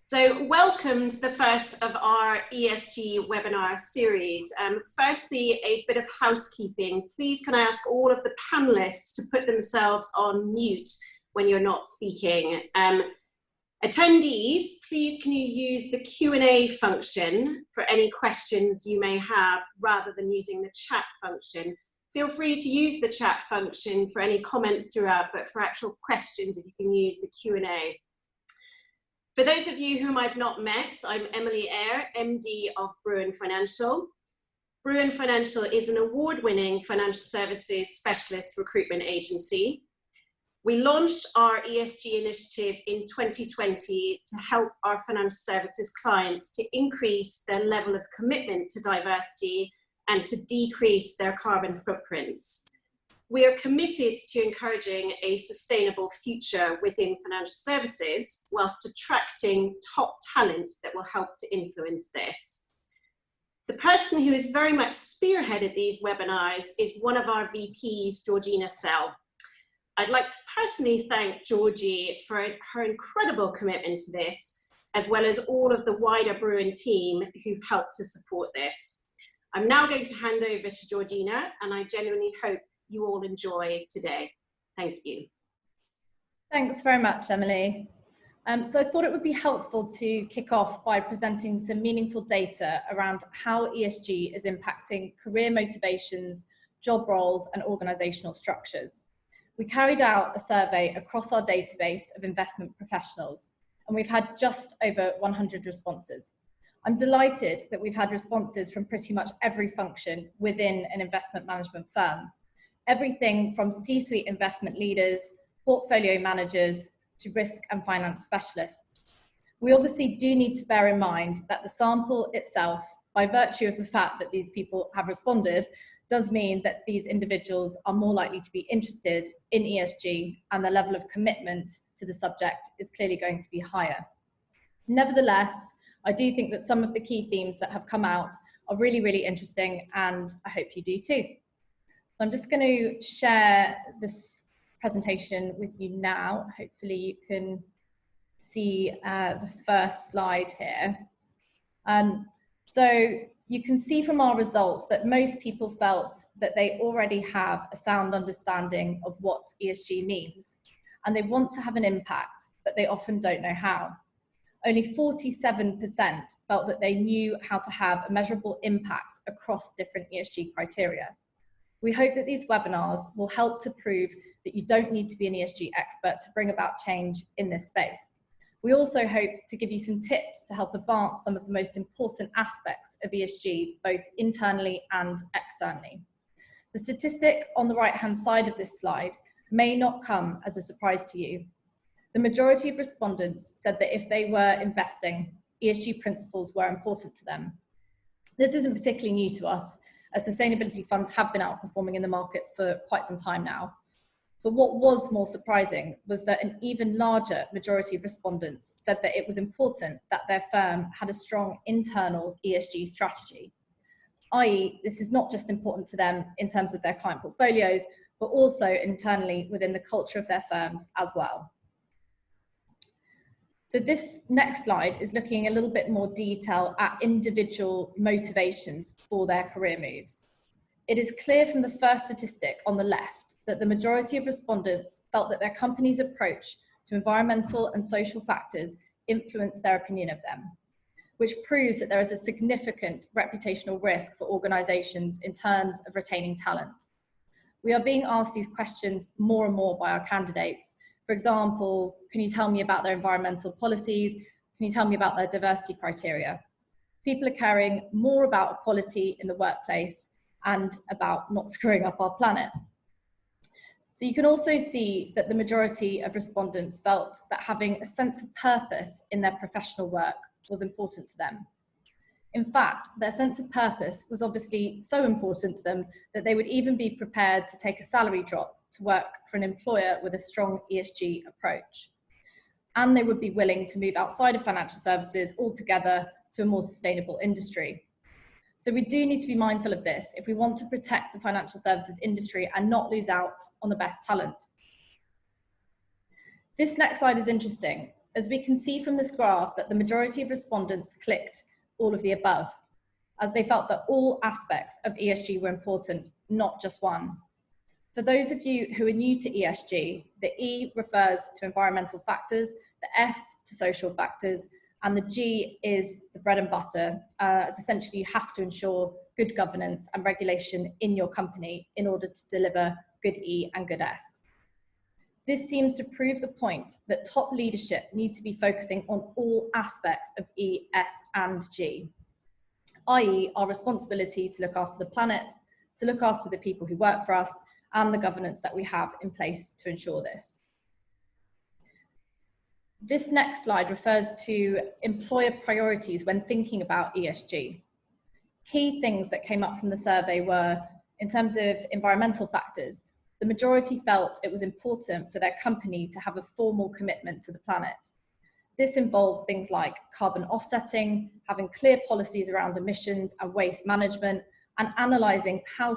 So welcome to the first of our ESG webinar series. Firstly, a bit of housekeeping. Please can I ask all of the panelists to put themselves on mute when you're not speaking. Attendees, please can you use the Q&A function for any questions you may have rather than using the chat function. Feel free to use the chat function for any comments throughout, but for actual questions, if you can use the Q&A. For those of you whom I've not met, I'm Emily Eyre, MD of BRUIN Financial. BRUIN Financial is an award-winning financial services specialist recruitment agency. We launched our ESG initiative in 2020 to help our financial services clients to increase their level of commitment to diversity and to decrease their carbon footprints. We are committed to encouraging a sustainable future within financial services whilst attracting top talent that will help to influence this. The person who has very much spearheaded these webinars is one of our VPs, Georgina Sell. I'd like to personally thank Georgie for her incredible commitment to this, as well as all of the wider BRUIN team who've helped to support this. I'm now going to hand over to Georgina, and I genuinely hope you all enjoy today. Thank you. Thanks very much, Emily. So I thought it would be helpful to kick off by presenting some meaningful data around how ESG is impacting career motivations, job roles, and organisational structures. We carried out a survey across our database of investment professionals, and we've had just over 100 responses. I'm delighted that we've had responses from pretty much every function within an investment management firm. Everything from C-suite investment leaders, portfolio managers, to risk and finance specialists. We obviously do need to bear in mind that the sample itself, by virtue of the fact that these people have responded, does mean that these individuals are more likely to be interested in ESG, and the level of commitment to the subject is clearly going to be higher. Nevertheless, I do think that some of the key themes that have come out are really, really interesting, and I hope you do too. So I'm just going to share this presentation with you now. Hopefully you can see the first slide here. So you can see from our results that most people felt that they already have a sound understanding of what ESG means, and they want to have an impact, but they often don't know how. Only 47% felt that they knew how to have a measurable impact across different ESG criteria. We hope that these webinars will help to prove that you don't need to be an ESG expert to bring about change in this space. We also hope to give you some tips to help advance some of the most important aspects of ESG, both internally and externally. The statistic on the right-hand side of this slide may not come as a surprise to you. The majority of respondents said that if they were investing, ESG principles were important to them. This isn't particularly new to us, as sustainability funds have been outperforming in the markets for quite some time now. But what was more surprising was that an even larger majority of respondents said that it was important that their firm had a strong internal ESG strategy, i.e. this is not just important to them in terms of their client portfolios, but also internally within the culture of their firms as well. So this next slide is looking a little bit more detail at individual motivations for their career moves. It is clear from the first statistic on the left that the majority of respondents felt that their company's approach to environmental and social factors influenced their opinion of them, which proves that there is a significant reputational risk for organisations in terms of retaining talent. We are being asked these questions more and more by our candidates. For example, can you tell me about their environmental policies? Can you tell me about their diversity criteria? People are caring more about equality in the workplace and about not screwing up our planet. So you can also see that the majority of respondents felt that having a sense of purpose in their professional work was important to them. In fact, their sense of purpose was obviously so important to them that they would even be prepared to take a salary drop to work for an employer with a strong ESG approach. And they would be willing to move outside of financial services altogether to a more sustainable industry. So we do need to be mindful of this if we want to protect the financial services industry and not lose out on the best talent. This next slide is interesting. as we can see from this graph that the majority of respondents clicked all of the above, as they felt that all aspects of ESG were important, not just one. For those of you who are new to ESG, the E refers to environmental factors, the S to social factors, and the G is the bread and butter, as essentially you have to ensure good governance and regulation in your company in order to deliver good E and good S. This seems to prove the point that top leadership need to be focusing on all aspects of E, S, and G, i.e. our responsibility to look after the planet, to look after the people who work for us, and the governance that we have in place to ensure this. This next slide refers to employer priorities when thinking about ESG. Key things that came up from the survey were, in terms of environmental factors, the majority felt it was important for their company to have a formal commitment to the planet. This involves things like carbon offsetting, having clear policies around emissions and waste management, and analysing how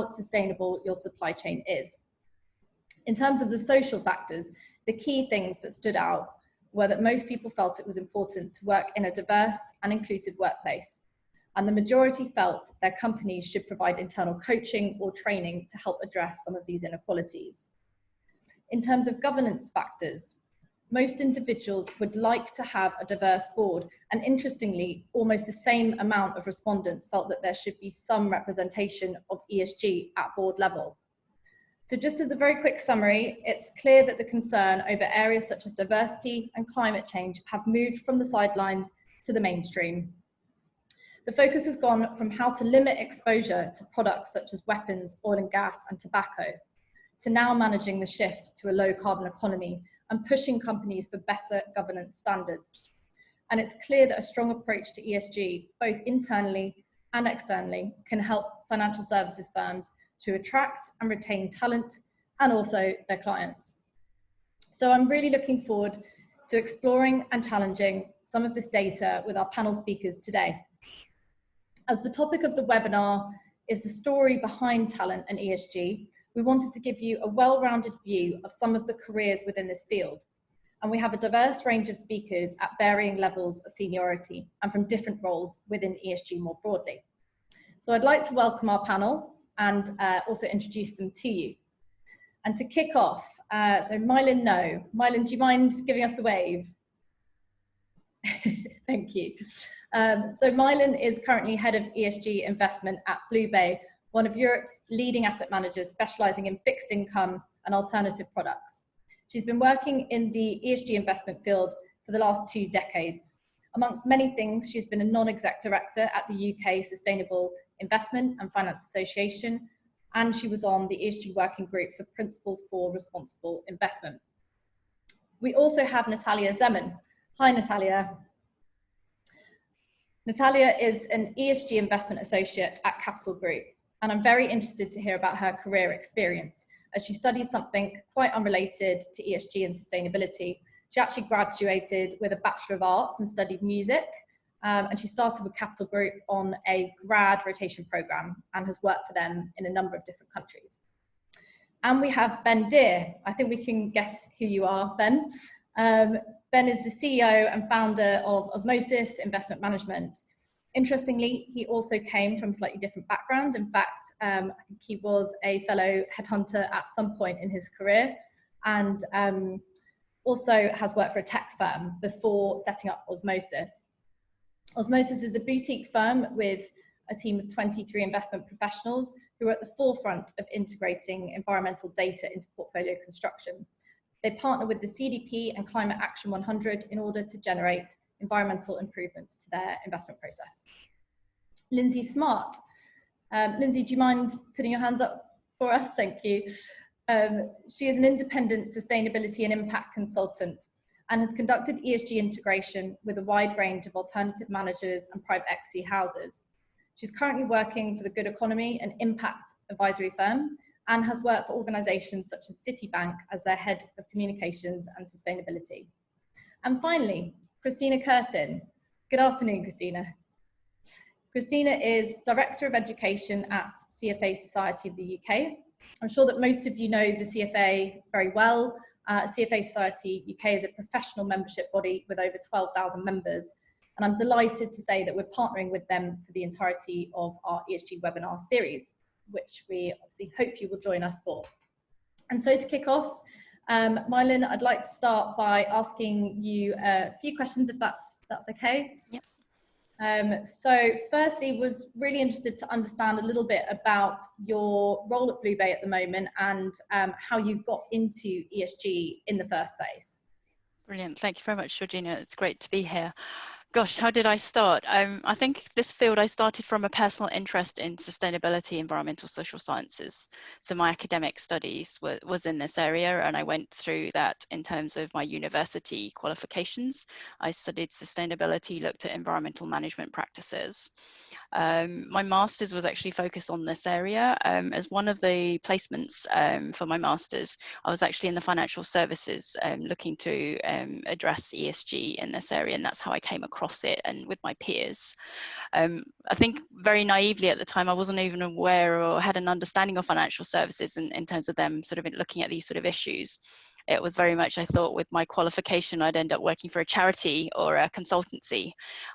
sustainable your supply chain is. In terms of the social factors, the key things that stood out were that most people felt it was important to work in a diverse and inclusive workplace, and the majority felt their companies should provide internal coaching or training to help address some of these inequalities. In terms of governance factors, most individuals would like to have a diverse board, and interestingly, almost the same amount of respondents felt that there should be some representation of ESG at board level. So just as a very quick summary, it's clear that the concern over areas such as diversity and climate change have moved from the sidelines to the mainstream. The focus has gone from how to limit exposure to products such as weapons, oil and gas, and tobacco, to now managing the shift to a low carbon economy and pushing companies for better governance standards. And it's clear that a strong approach to ESG, both internally and externally, can help financial services firms to attract and retain talent and also their clients. So I'm really looking forward to exploring and challenging some of this data with our panel speakers today. As the topic of the webinar is the story behind talent and ESG, we wanted to give you a well-rounded view of some of the careers within this field. And we have a diverse range of speakers at varying levels of seniority and from different roles within ESG more broadly. So I'd like to welcome our panel and also introduce them to you. And to kick off, so Mylin No. Mylin, do you mind giving us a wave? Thank you. So Mylin is currently head of ESG investment at Blue Bay, one of Europe's leading asset managers specialising in fixed income and alternative products. She's been working in the ESG investment field for the last 2 decades. Amongst many things, she's been a non-exec director at the UK Sustainable Investment and Finance Association, and she was on the ESG working group for Principles for Responsible Investment. We also have Natalia Zeman. Hi, Natalia. Natalia is an ESG investment associate at Capital Group, and I'm very interested to hear about her career experience as she studied something quite unrelated to ESG and sustainability. She actually graduated with a Bachelor of Arts and studied music, and she started with Capital Group on a grad rotation program and has worked for them in a number of different countries. And we have Ben Deer. I think we can guess who you are, Ben. Ben is the CEO and founder of Osmosis Investment Management. Interestingly, he also came from a slightly different background. In fact, I think he was a fellow headhunter at some point in his career, and also has worked for a tech firm before setting up Osmosis. Osmosis is a boutique firm with a team of 23 investment professionals who are at the forefront of integrating environmental data into portfolio construction. They partner with the CDP and Climate Action 100 in order to generate environmental improvements to their investment process. Lindsay Smart. Lindsay, do you mind putting your hands up for us? Thank you. She is an independent sustainability and impact consultant and has conducted ESG integration with a wide range of alternative managers and private equity houses. She's currently working for the Good Economy, an impact advisory firm, and has worked for organisations such as Citibank as their head of communications and sustainability. And finally, Christina Curtin. Good afternoon, Christina. Christina is Director of Education at CFA Society of the UK. I'm sure that most of you know the CFA very well, CFA Society UK is a professional membership body with over 12,000 members. And I'm delighted to say that we're partnering with them for the entirety of our ESG webinar series, which we obviously hope you will join us for. And so to kick off, Mylin, I'd like to start by asking you a few questions, if that's okay. Yep. So firstly, was really interested to understand a little bit about your role at Blue Bay at the moment and how you got into ESG in the first place. Brilliant. Thank you very much, Georgina. It's great to be here. Gosh, how did I start? I think this field I started from a personal interest in sustainability, environmental, social sciences. So my academic studies was in this area, and I went through that in terms of my university qualifications. I studied sustainability, looked at environmental management practices. My master's was actually focused on this area. As one of the placements for my master's, I was actually in the financial services looking to address ESG in this area, and that's how I came across it and with my peers. I think very naively at the time, I wasn't even aware or had an understanding of financial services in terms of them sort of looking at these sort of issues. It was very much, I thought, with my qualification, I'd end up working for a charity or a consultancy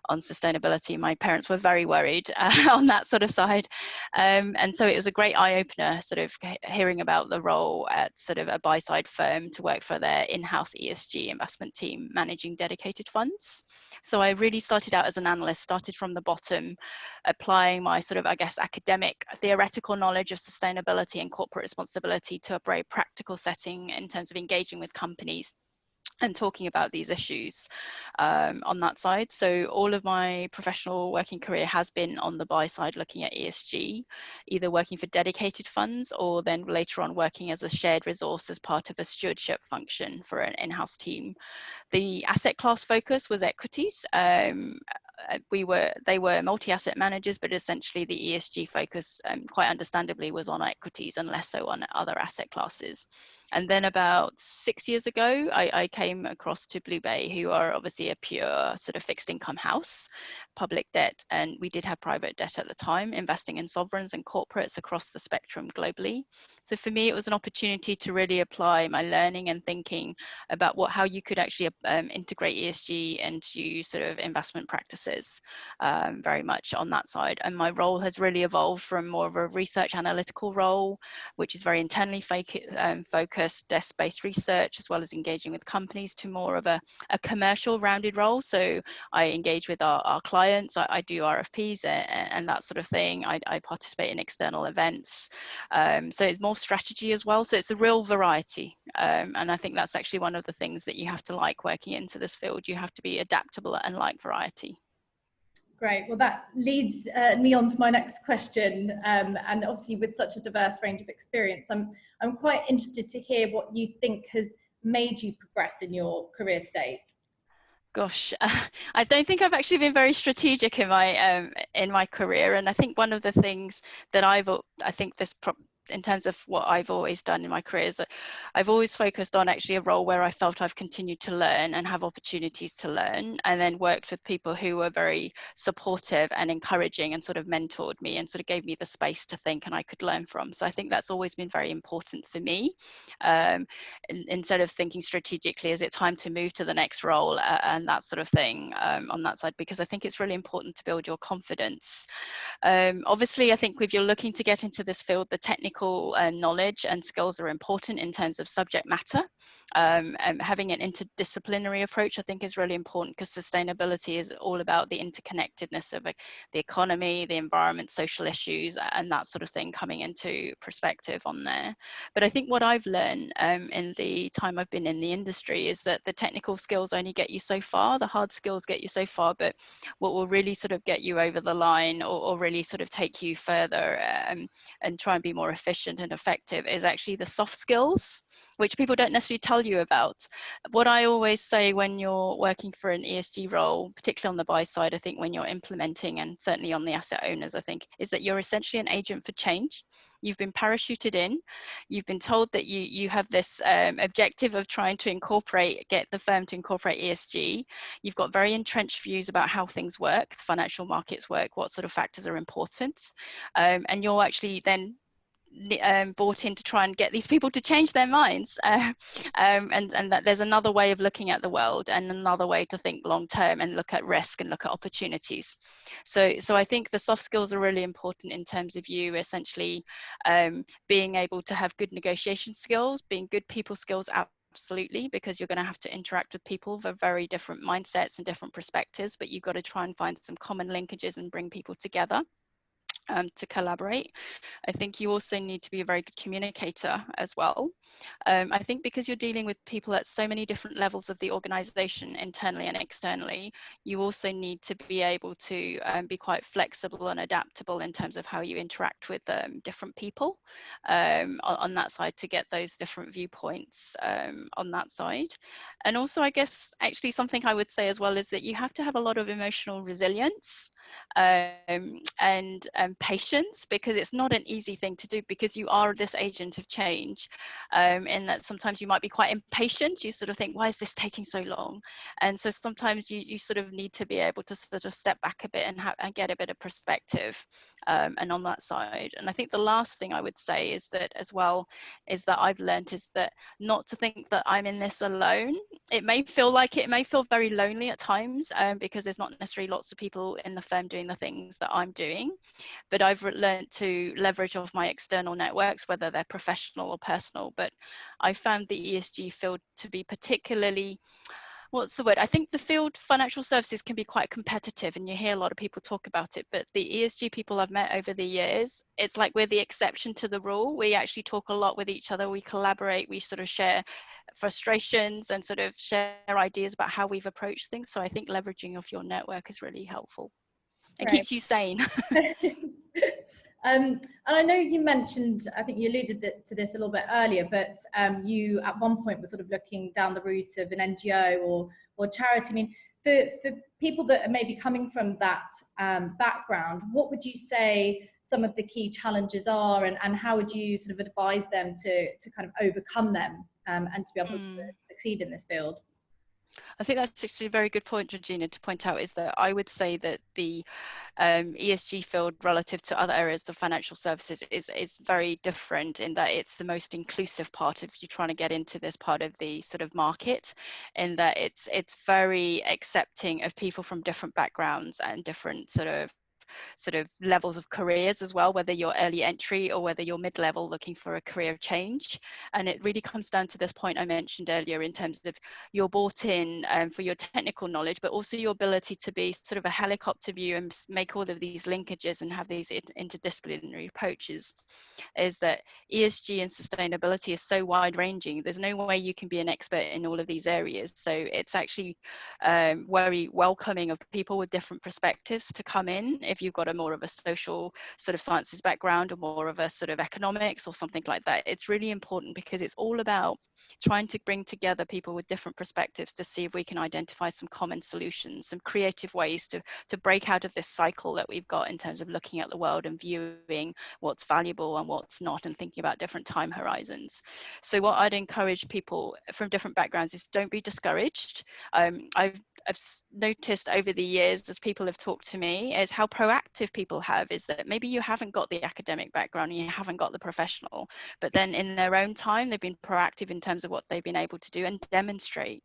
on sustainability. My parents were very worried on that sort of side. And so it was a great eye-opener, sort of hearing about the role at sort of a buy-side firm to work for their in-house ESG investment team, managing dedicated funds. So I really started out as an analyst, started from the bottom, applying my sort of, I guess, academic theoretical knowledge of sustainability and corporate responsibility to a very practical setting in terms of engaging with companies and talking about these issues on that side. So all of my professional working career has been on the buy side, looking at ESG, either working for dedicated funds or then later on working as a shared resource as part of a stewardship function for an in-house team. The asset class focus was equities. They were multi-asset managers, but essentially the ESG focus, quite understandably, was on equities and less so on other asset classes. And then about 6 years ago, I came across to Blue Bay, who are obviously a pure sort of fixed income house, public debt, and we did have private debt at the time, investing in sovereigns and corporates across the spectrum globally. So for me, it was an opportunity to really apply my learning and thinking about how you could actually integrate ESG into sort of investment practices, very much on that side. And my role has really evolved from more of a research analytical role, which is very internally focused, desk-based research, as well as engaging with companies, to more of a commercial rounded role. So I engage with our clients, I do RFPs and that sort of thing. I participate in external events. So it's more strategy as well. So it's a real variety. And I think that's actually one of the things that you have to like working into this field. You have to be adaptable and like variety. Great. Well, that leads me on to my next question. And obviously, with such a diverse range of experience, I'm quite interested to hear what you think has made you progress in your career to date. Gosh, I don't think I've actually been very strategic in my career, and I think one of the things that in terms of what I've always done in my career is that I've always focused on actually a role where I felt I've continued to learn and have opportunities to learn, and then worked with people who were very supportive and encouraging and sort of mentored me and sort of gave me the space to think and I could learn from. So I think that's always been very important for me. Instead of thinking strategically, is it time to move to the next role and that sort of thing on that side, because I think it's really important to build your confidence. Obviously, I think if you're looking to get into this field, the technical knowledge and skills are important in terms of subject matter. Having an interdisciplinary approach, I think, is really important, because sustainability is all about the interconnectedness of the economy, the environment, social issues, and that sort of thing coming into perspective on there. But I think what I've learned in the time I've been in the industry is that the technical skills only get you so far, the hard skills get you so far, but what will really sort of get you over the line or really sort of take you further and try and be more efficient and effective is actually the soft skills, which people don't necessarily tell you about. What I always say when you're working for an ESG role, particularly on the buy side, I think when you're implementing, and certainly on the asset owners, I think, is that you're essentially an agent for change. You've been parachuted in, you've been told that you have this objective of trying to get the firm to incorporate ESG. You've got very entrenched views about how things work, the financial markets work, what sort of factors are important. And you're actually then brought in to try and get these people to change their minds, and that there's another way of looking at the world and another way to think long term and look at risk and look at opportunities. So I think the soft skills are really important in terms of you essentially being able to have good negotiation skills, being good people skills. Absolutely, because you're going to have to interact with people with very different mindsets and different perspectives, but you've got to try and find some common linkages and bring people together to collaborate. I think you also need to be a very good communicator as well. I think because you're dealing with people at so many different levels of the organization, internally and externally, you also need to be able to be quite flexible and adaptable in terms of how you interact with different people on that side, to get those different viewpoints on that side. And also, I guess, actually something I would say as well is that you have to have a lot of emotional resilience and patience, because it's not an easy thing to do, because you are this agent of change, and that sometimes you might be quite impatient. You sort of think, why is this taking so long? And so sometimes you sort of need to be able to sort of step back a bit and get a bit of perspective, and on that side. And I think the last thing I would say is that as well, is that I've learned is that not to think that I'm in this alone. It may feel very lonely at times, because there's not necessarily lots of people in the firm doing the things that I'm doing, but I've learned to leverage off my external networks, whether they're professional or personal. But I found the ESG field to be particularly, what's the word? I think the field financial services can be quite competitive, and you hear a lot of people talk about it, but the ESG people I've met over the years, it's like we're the exception to the rule. We actually talk a lot with each other, we collaborate, we sort of share frustrations and sort of share ideas about how we've approached things. So I think leveraging of your network is really helpful. It Right. keeps you sane. And I know you mentioned, I think you alluded to this a little bit earlier, but you at one point were sort of looking down the route of an NGO or charity. I mean, for people that are maybe coming from that background, what would you say some of the key challenges are, and how would you sort of advise them to kind of overcome them and to be able to succeed in this field? I think that's actually a very good point, Georgina, to point out, is that I would say that the ESG field relative to other areas of financial services is very different, in that it's the most inclusive part of you trying to get into this part of the sort of market, in that it's very accepting of people from different backgrounds and different sort of levels of careers as well, whether you're early entry or whether you're mid-level looking for a career change. And it really comes down to this point I mentioned earlier, in terms of you're bought in for your technical knowledge, but also your ability to be sort of a helicopter view and make all of these linkages and have these interdisciplinary approaches. Is that ESG and sustainability is so wide ranging, there's no way you can be an expert in all of these areas. So it's actually very welcoming of people with different perspectives to come in. If you've got a more of a social sort of sciences background, or more of a sort of economics or something like that, it's really important, because it's all about trying to bring together people with different perspectives to see if we can identify some common solutions, some creative ways to break out of this cycle that we've got in terms of looking at the world and viewing what's valuable and what's not, and thinking about different time horizons. So what I'd encourage people from different backgrounds is, don't be discouraged. I've noticed over the years, as people have talked to me, is how proactive people have, is that maybe you haven't got the academic background and you haven't got the professional, but then in their own time they've been proactive in terms of what they've been able to do and demonstrate.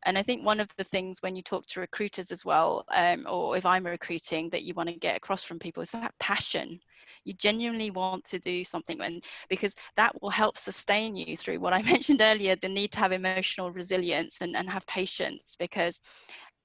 And I think one of the things when you talk to recruiters as well, or if I'm recruiting, that you want to get across from people is that passion. You genuinely want to do something, because that will help sustain you through what I mentioned earlier, the need to have emotional resilience and have patience, because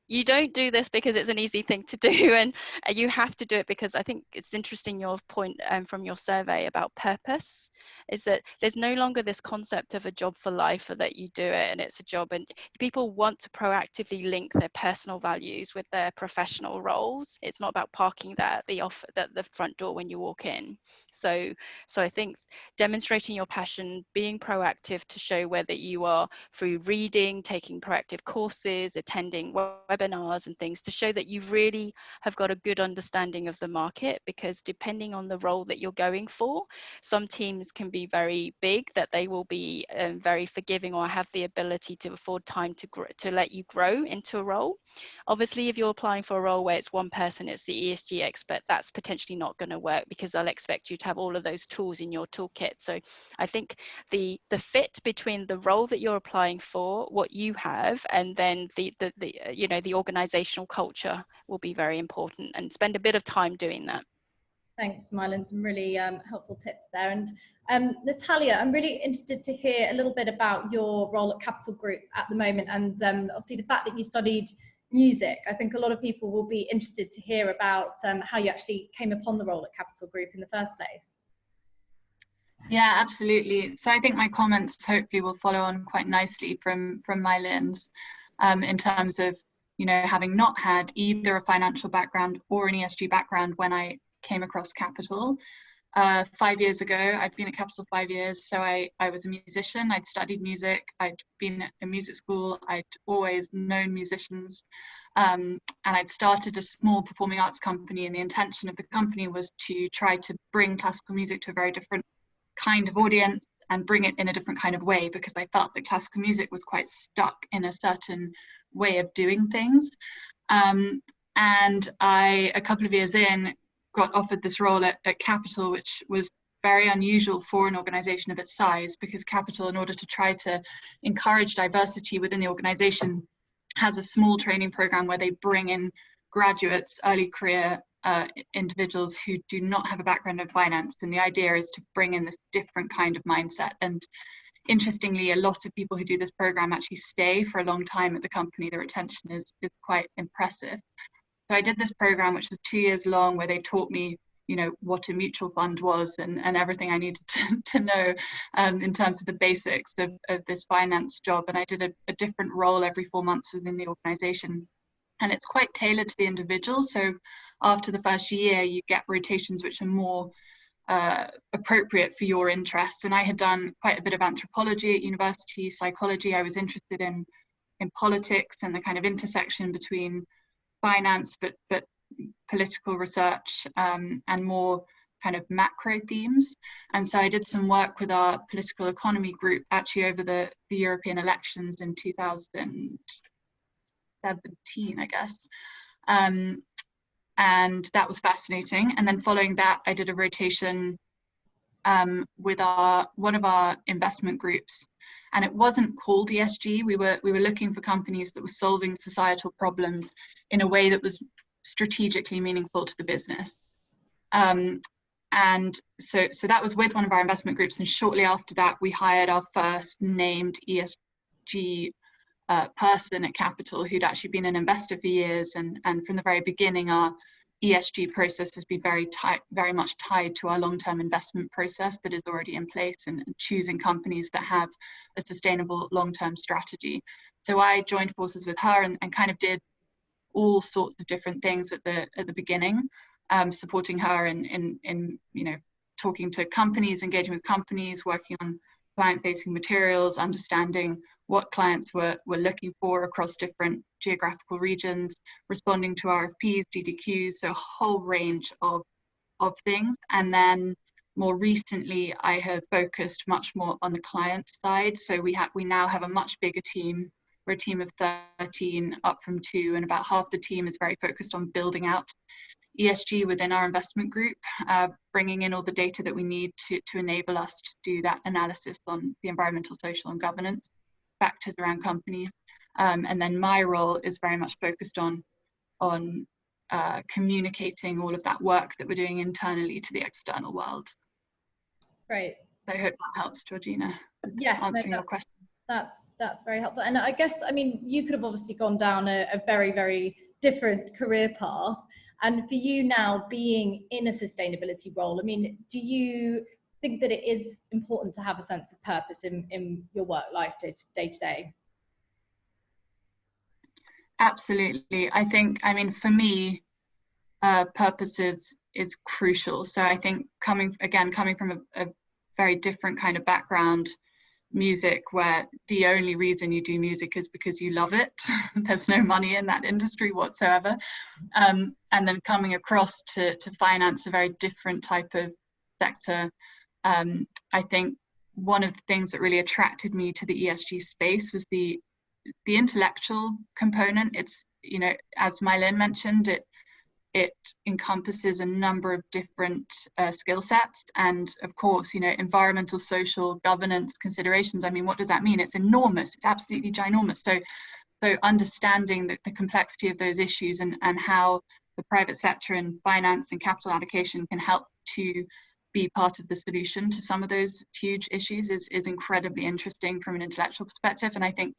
you don't do this because it's an easy thing to do, and you have to do it because I think it's interesting, your point from your survey about purpose, is that there's no longer this concept of a job for life, or that you do it and it's a job, and people want to proactively link their personal values with their professional roles. It's not about parking that at the front door when you walk in. So I think demonstrating your passion, being proactive to show whether you are through reading, taking proactive courses, attending webinars and things, to show that you really have got a good understanding of the market, because depending on the role that you're going for, some teams can be very big, that they will be very forgiving or have the ability to afford time to let you grow into a role. Obviously, if you're applying for a role where it's one person, it's the ESG expert, that's potentially not going to work because they'll expect you to have all of those tools in your toolkit. So I think the fit between the role that you're applying for, what you have, and then the you know, the organizational culture will be very important, and spend a bit of time doing that. Thanks, Mylon. Some really helpful tips there. And Natalia, I'm really interested to hear a little bit about your role at Capital Group at the moment, and obviously the fact that you studied music. I think a lot of people will be interested to hear about how you actually came upon the role at Capital Group in the first place. Yeah, absolutely. So I think my comments hopefully will follow on quite nicely from Mylon's, in terms of, you know, having not had either a financial background or an ESG background when I came across Capital. 5 years ago, I'd been at Capital 5 years, so I was a musician. I'd studied music, I'd been at a music school, I'd always known musicians, and I'd started a small performing arts company, and the intention of the company was to try to bring classical music to a very different kind of audience and bring it in a different kind of way, because I felt that classical music was quite stuck in a certain way of doing things. And I, a couple of years in, got offered this role at Capital, which was very unusual for an organization of its size, because Capital, in order to try to encourage diversity within the organization, has a small training program where they bring in graduates, early career individuals who do not have a background in finance. And the idea is to bring in this different kind of mindset. And interestingly, a lot of people who do this program actually stay for a long time at the company. The retention is quite impressive. So I did this program, which was 2 years long, where they taught me, you know, what a mutual fund was and everything I needed to know in terms of the basics of this finance job. And I did a different role every 4 months within the organization. And it's quite tailored to the individual. So after the first year, you get rotations which are more appropriate for your interests. And I had done quite a bit of anthropology at university, psychology. I was interested in politics and the kind of intersection between finance, but political research and more kind of macro themes. And so I did some work with our political economy group actually over the European elections in 2017, I guess. And that was fascinating. And then following that, I did a rotation with one of our investment groups. And it wasn't called ESG. We were looking for companies that were solving societal problems in a way that was strategically meaningful to the business. And so that was with one of our investment groups. And shortly after that, we hired our first named ESG person at Capital, who'd actually been an investor for years. And from the very beginning, our ESG process has been very much tied to our long-term investment process that is already in place, and choosing companies that have a sustainable long-term strategy. So I joined forces with her and kind of did all sorts of different things at the beginning, supporting her in you know, talking to companies, engaging with companies, working on client-facing materials, understanding what clients were looking for across different geographical regions, responding to RFPs, DDQs, so a whole range of things. And then more recently, I have focused much more on the client side. So we now have a much bigger team. We're a team of 13, up from 2, and about half the team is very focused on building out ESG within our investment group, bringing in all the data that we need to enable us to do that analysis on the environmental, social, and governance factors around companies. And then my role is very much focused on communicating all of that work that we're doing internally to the external world. Great. I hope that helps, Georgina, yes, answering your question. That's very helpful. And I guess, I mean, you could have obviously gone down a very, very different career path. And for you now, being in a sustainability role, I mean, do you think that it is important to have a sense of purpose in your work life day to day? Absolutely. I think, I mean, for me, purpose is crucial. So I think coming from a very different kind of background, music, where the only reason you do music is because you love it. There's no money in that industry whatsoever. And then coming across to finance, a very different type of sector. I think one of the things that really attracted me to the ESG space was the intellectual component. you know, as Mylin mentioned, it encompasses a number of different skill sets, and of course, you know, environmental, social, governance considerations. I mean, what does that mean? It's enormous. It's absolutely ginormous. So understanding the complexity of those issues and how the private sector and finance and capital allocation can help to be part of the solution to some of those huge issues is incredibly interesting from an intellectual perspective. And I think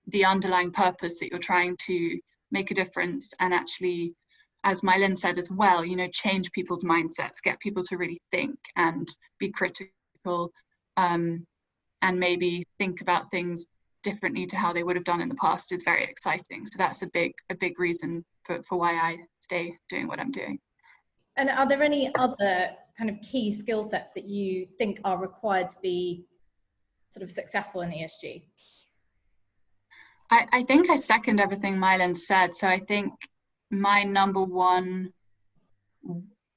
the underlying purpose that you're trying to make a difference and actually, as Mylin said as well, you know, change people's mindsets, get people to really think and be critical, and maybe think about things differently to how they would have done in the past is very exciting. So that's a big reason for why I stay doing what I'm doing. And are there any other kind of key skill sets that you think are required to be sort of successful in ESG? I think I second everything Mylin said. So I think my number one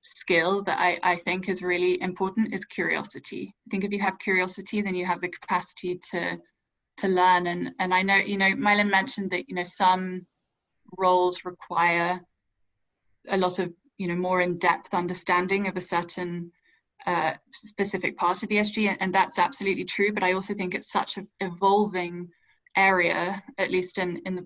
skill that I think is really important is curiosity. I think if you have curiosity, then you have the capacity to learn. And I know, you know, Mylin mentioned that, you know, some roles require a lot of, you know, more in-depth understanding of a certain specific part of ESG, and that's absolutely true. But I also think it's such an evolving area, at least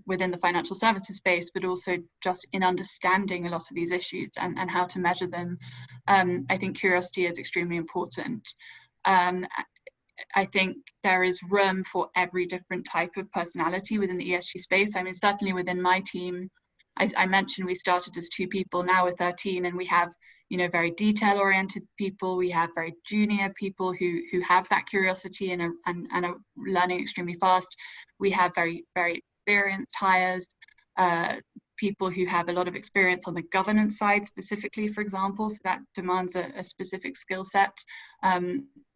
within the financial services space, but also just in understanding a lot of these issues and how to measure them. I think curiosity is extremely important. I think there is room for every different type of personality within the ESG space. I mean, certainly within my team, I mentioned we started as 2 people, now we're 13, and we have, you know, very detail-oriented people. We have very junior people who have that curiosity and are learning extremely fast. We have very, very experienced hires, people who have a lot of experience on the governance side specifically, for example, so that demands a specific skill set.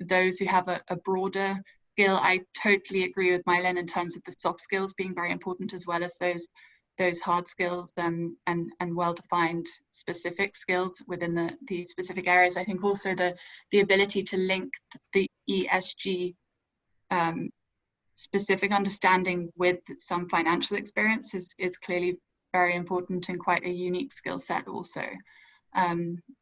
Those who have a broader skill, I totally agree with Mylin in terms of the soft skills being very important, as well as those hard skills and well-defined specific skills within the specific areas. I think also the ability to link the ESG specific understanding with some financial experience is clearly very important and quite a unique skill set also.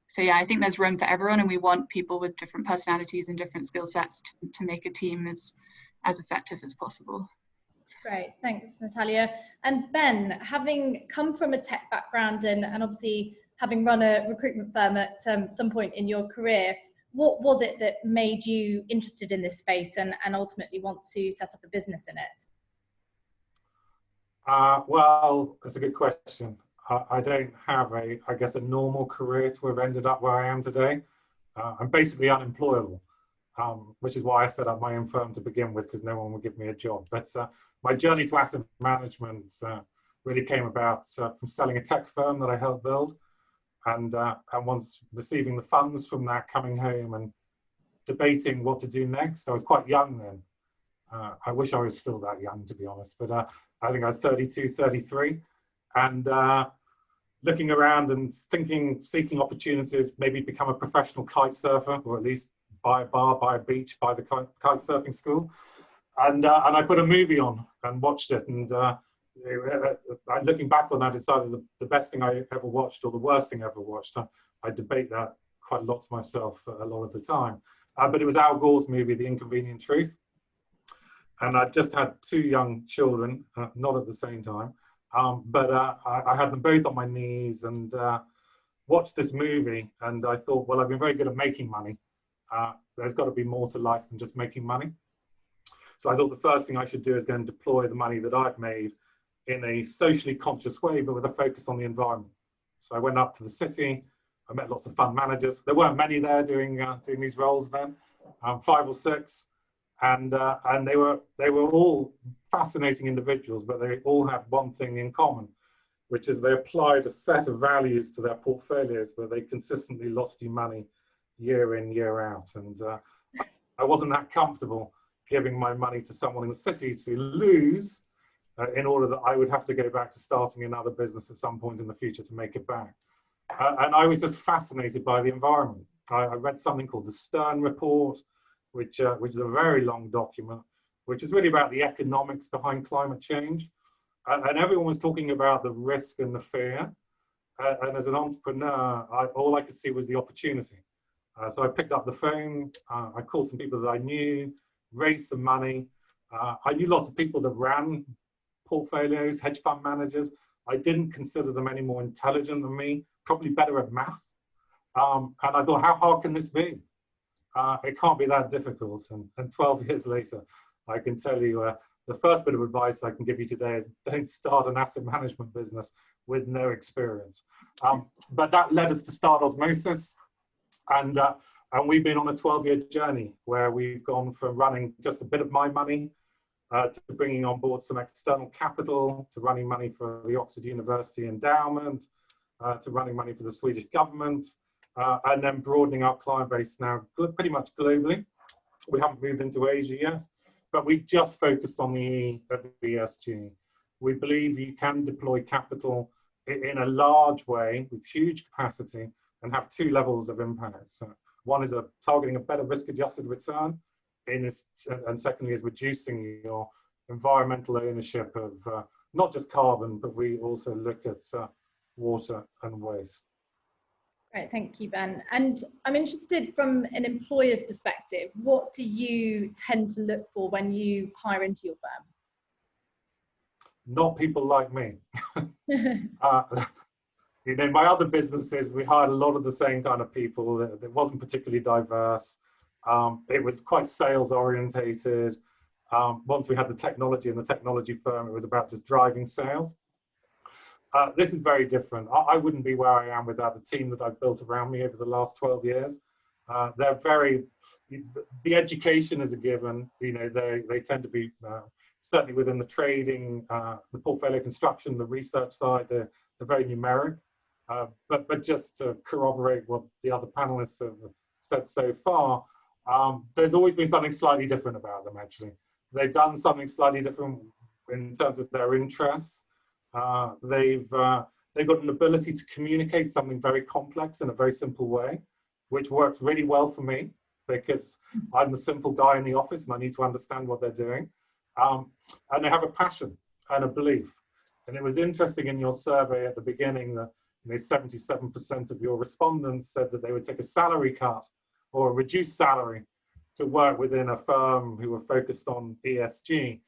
So yeah, I think there's room for everyone, and we want people with different personalities and different skill sets to make a team as effective as possible. Great, thanks Natalia. And Ben, having come from a tech background and obviously having run a recruitment firm at some point in your career, what was it that made you interested in this space and ultimately want to set up a business in it? Well, that's a good question. I don't have I guess a normal career to have ended up where I am today. I'm basically unemployable, which is why I set up my own firm to begin with, because no one would give me a job. But my journey to asset management really came about from selling a tech firm that I helped build, and once receiving the funds from that, coming home and debating what to do next. I was quite young then. I wish I was still that young, to be honest, but I think I was 32, 33, and looking around and seeking opportunities, maybe become a professional kite surfer, or at least buy a bar, buy a beach, buy the kite surfing school. And I put a movie on and watched it, and looking back on that, it's either the best thing I ever watched or the worst thing I ever watched. I debate that quite a lot to myself a lot of the time. But it was Al Gore's movie, The Inconvenient Truth. And I just had 2 young children, not at the same time, but I had them both on my knees and watched this movie, and I thought, well, I've been very good at making money. There's got to be more to life than just making money. So I thought the first thing I should do is go and deploy the money that I've made in a socially conscious way, but with a focus on the environment. So I went up to the city. I met lots of fund managers. There weren't many there doing these roles then, 5 or 6. And they were all fascinating individuals, but they all had one thing in common, which is they applied a set of values to their portfolios, but they consistently lost you money year in, year out. And I wasn't that comfortable giving my money to someone in the city to lose in order that I would have to go back to starting another business at some point in the future to make it back. And I was just fascinated by the environment. I read something called the Stern Report, which is a very long document, which is really about the economics behind climate change. And everyone was talking about the risk and the fear. And as an entrepreneur, all I could see was the opportunity. So I picked up the phone, I called some people that I knew, raised some money. I knew lots of people that ran portfolios, hedge fund managers. I didn't consider them any more intelligent than me, probably better at math. And I thought, how hard can this be? It can't be that difficult. And 12 years later, I can tell you, the first bit of advice I can give you today is don't start an asset management business with no experience. But that led us to start Osmosis. And we've been on a 12-year journey where we've gone from running just a bit of my money to bringing on board some external capital, to running money for the Oxford University Endowment, to running money for the Swedish government, and then broadening our client base now pretty much globally. We haven't moved into Asia yet, but we just focused on the ESG. We believe you can deploy capital in a large way with huge capacity and have two levels of impact. So one is targeting a better risk-adjusted return, and secondly is reducing your environmental ownership of not just carbon, but we also look at water and waste. Great, thank you, Ben. And I'm interested from an employer's perspective, what do you tend to look for when you hire into your firm? Not people like me. You know, my other businesses, we hired a lot of the same kind of people. It wasn't particularly diverse. It was quite sales orientated. Once we had the technology in the technology firm, it was about just driving sales. This is very different. I wouldn't be where I am without the team that I've built around me over the last 12 years. They're very, the education is a given. You know, they tend to be, certainly within the trading, the portfolio construction, the research side, they're very numeric. But just to corroborate what the other panelists have said so far, there's always been something slightly different about them, actually. They've done something slightly different in terms of their interests. They've got an ability to communicate something very complex in a very simple way, which works really well for me because I'm the simple guy in the office and I need to understand what they're doing. And they have a passion and a belief. And it was interesting in your survey at the beginning that 77% of your respondents said that they would take a salary cut or a reduced salary to work within a firm who were focused on ESG.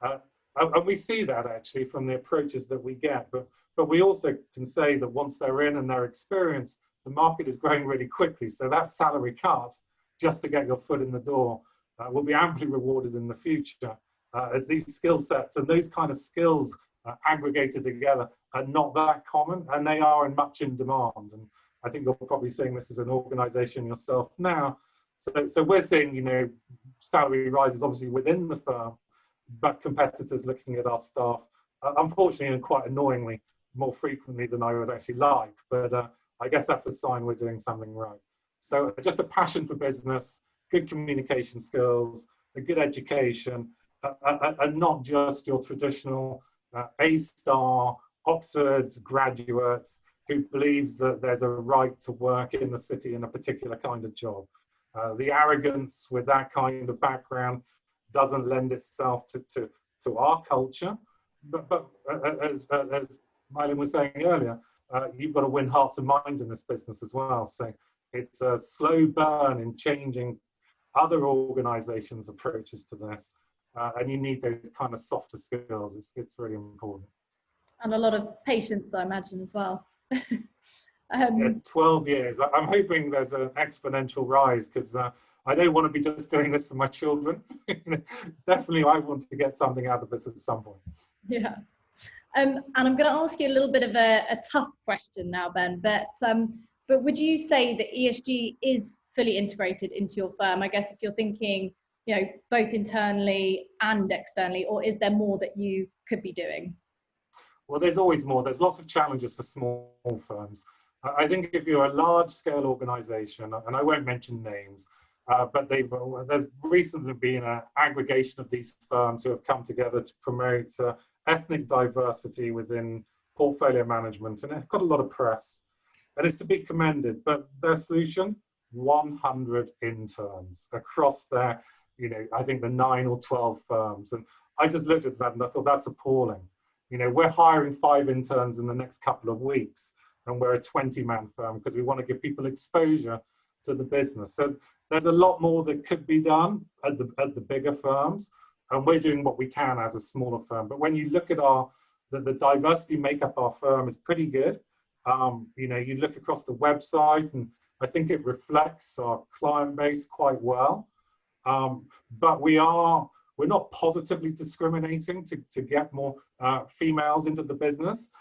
And we see that actually from the approaches that we get, but we also can say that once they're in and they're experienced, the market is growing really quickly. So that salary cut, just to get your foot in the door, will be amply rewarded in the future as these skill sets and those kind of skills aggregated together are not that common, and they are much in demand. And I think you're probably seeing this as an organization yourself now. So we're seeing, salary rises obviously within the firm, but competitors looking at our staff, unfortunately and quite annoyingly, more frequently than I would actually like. But I guess that's a sign we're doing something right. So just a passion for business, good communication skills, a good education, and not just your traditional A-star Oxford graduates who believes that there's a right to work in the city in a particular kind of job. The arrogance with that kind of background doesn't lend itself to our culture. But as Mylin was saying earlier, you've got to win hearts and minds in this business as well. So it's a slow burn in changing other organizations' approaches to this. And you need those kind of softer skills. It's really important. And a lot of patience, I imagine, as well. Yeah, 12 years. I'm hoping there's an exponential rise because I don't want to be just doing this for my children. Definitely, I want to get something out of this at some point. Yeah. And I'm going to ask you a little bit of a tough question now, Ben, but would you say that ESG is fully integrated into your firm? I guess if you're thinking, both internally and externally, or is there more that you could be doing? Well, there's always more. There's lots of challenges for small firms. I think if you're a large-scale organization, and I won't mention names, but there's recently been an aggregation of these firms who have come together to promote ethnic diversity within portfolio management, and it got a lot of press, and it's to be commended. But their solution, 100 interns across their, I think the 9 or 12 firms, and I just looked at that and I thought that's appalling. You know, we're hiring 5 interns in the next couple of weeks, and we're a 20-man firm because we want to give people exposure to the business. So there's a lot more that could be done at the bigger firms, and we're doing what we can as a smaller firm. But when you look at the diversity makeup of our firm is pretty good. You know, you look across the website, and I think it reflects our client base quite well. But we're not positively discriminating to get more females into the business,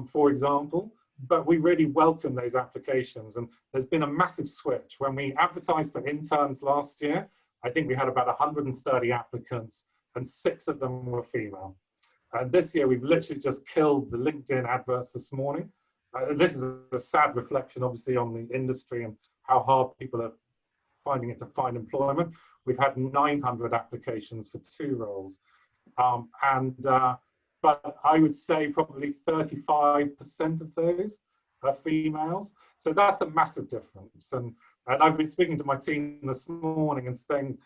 for example, but we really welcome those applications. And there's been a massive switch. When we advertised for interns last year, I think we had about 130 applicants, and 6 of them were female. And this year, we've literally just killed the LinkedIn adverts this morning. This is a sad reflection, obviously, on the industry and how hard people are finding it to find employment. We've had 900 applications for 2 roles. But I would say probably 35% of those are females. So that's a massive difference. And I've been speaking to my team this morning and saying,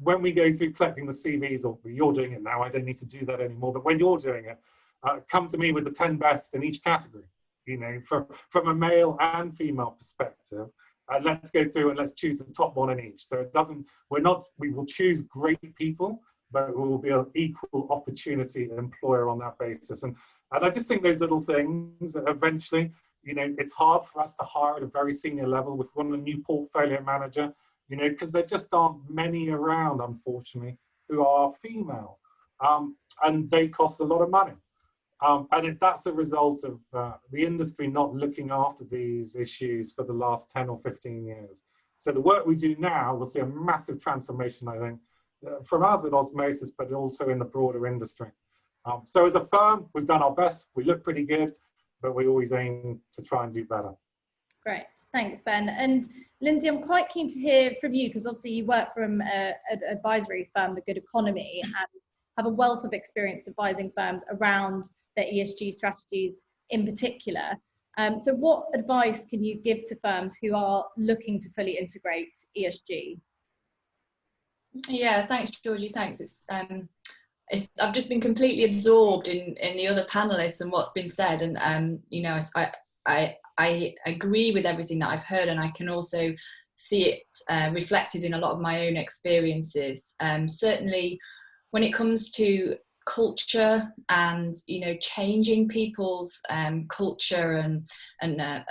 when we go through collecting the CVs, or you're doing it now, I don't need to do that anymore, but when you're doing it, come to me with the 10 best in each category, you know, from a male and female perspective. Let's go through and let's choose the top one in each. So it doesn't, we will choose great people, but we will be an equal opportunity employer on that basis. And I just think those little things eventually, you know, it's hard for us to hire at a very senior level. If we want a new portfolio manager, you know, because there just aren't many around, unfortunately, who are female. And they cost a lot of money. And if that's a result of the industry not looking after these issues for the last 10 or 15 years. So the work we do now will see a massive transformation, I think, from us at Osmosis, but also in the broader industry. So as a firm, we've done our best. We look pretty good, but we always aim to try and do better. Great, thanks, Ben. And Lindsay, I'm quite keen to hear from you, because obviously you work from an advisory firm, The Good Economy, and have a wealth of experience advising firms around their ESG strategies in particular. So what advice can you give to firms who are looking to fully integrate ESG? Yeah, thanks, Georgie. Thanks. I've just been completely absorbed in the other panelists and what's been said, and you know, I agree with everything that I've heard, and I can also see it reflected in a lot of my own experiences. Certainly, when it comes to culture and, you know, changing people's culture and